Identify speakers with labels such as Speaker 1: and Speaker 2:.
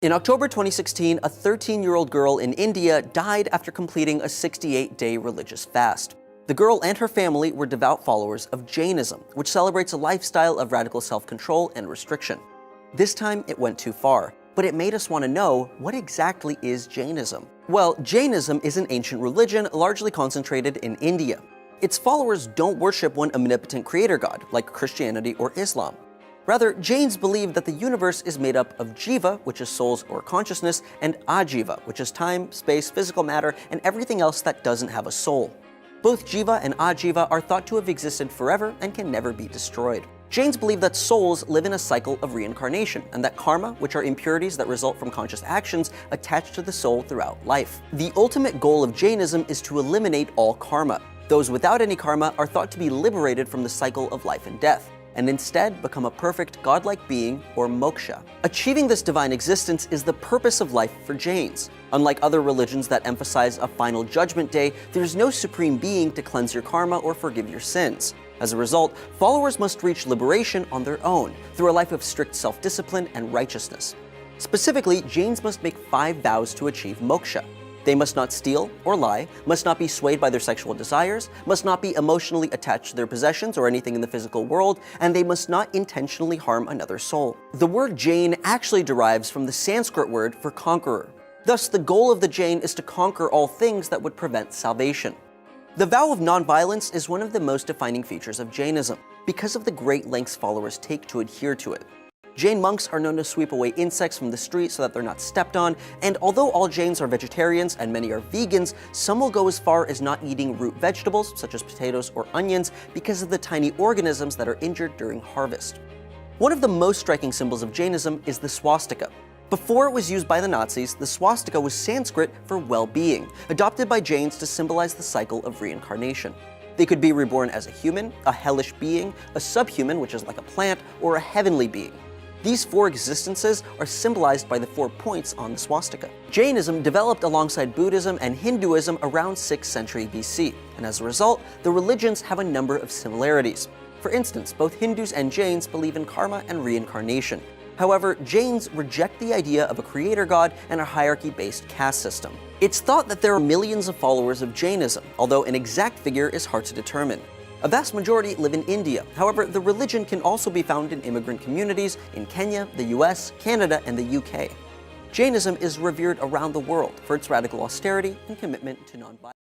Speaker 1: In October 2016, a 13-year-old girl in India died after completing a 68-day religious fast. The girl and her family were devout followers of Jainism, which celebrates a lifestyle of radical self-control and restriction. This time, it went too far, but it made us want to know, what exactly is Jainism? Well, Jainism is an ancient religion largely concentrated in India. Its followers don't worship one omnipotent creator god, like Christianity or Islam. Rather, Jains believe that the universe is made up of jiva, which is souls or consciousness, and ajiva, which is time, space, physical matter, and everything else that doesn't have a soul. Both jiva and ajiva are thought to have existed forever and can never be destroyed. Jains believe that souls live in a cycle of reincarnation, and that karma, which are impurities that result from conscious actions, attach to the soul throughout life. The ultimate goal of Jainism is to eliminate all karma. Those without any karma are thought to be liberated from the cycle of life and death, and instead become a perfect godlike being, or moksha. Achieving this divine existence is the purpose of life for Jains. Unlike other religions that emphasize a final judgment day, there's no supreme being to cleanse your karma or forgive your sins. As a result, followers must reach liberation on their own, through a life of strict self-discipline and righteousness. Specifically, Jains must make 5 vows to achieve moksha. They must not steal or lie, must not be swayed by their sexual desires, must not be emotionally attached to their possessions or anything in the physical world, and they must not intentionally harm another soul. The word Jain actually derives from the Sanskrit word for conqueror. Thus, the goal of the Jain is to conquer all things that would prevent salvation. The vow of nonviolence is one of the most defining features of Jainism, because of the great lengths followers take to adhere to it. Jain monks are known to sweep away insects from the street so that they're not stepped on, and although all Jains are vegetarians and many are vegans, some will go as far as not eating root vegetables, such as potatoes or onions, because of the tiny organisms that are injured during harvest. One of the most striking symbols of Jainism is the swastika. Before it was used by the Nazis, the swastika was Sanskrit for well-being, adopted by Jains to symbolize the cycle of reincarnation. They could be reborn as a human, a hellish being, a subhuman, which is like a plant, or a heavenly being. These 4 existences are symbolized by the 4 points on the swastika. Jainism developed alongside Buddhism and Hinduism around 6th century BC, and as a result, the religions have a number of similarities. For instance, both Hindus and Jains believe in karma and reincarnation. However, Jains reject the idea of a creator god and a hierarchy-based caste system. It's thought that there are millions of followers of Jainism, although an exact figure is hard to determine. A vast majority live in India. However, the religion can also be found in immigrant communities in Kenya, the US, Canada, and the UK. Jainism is revered around the world for its radical austerity and commitment to nonviolence.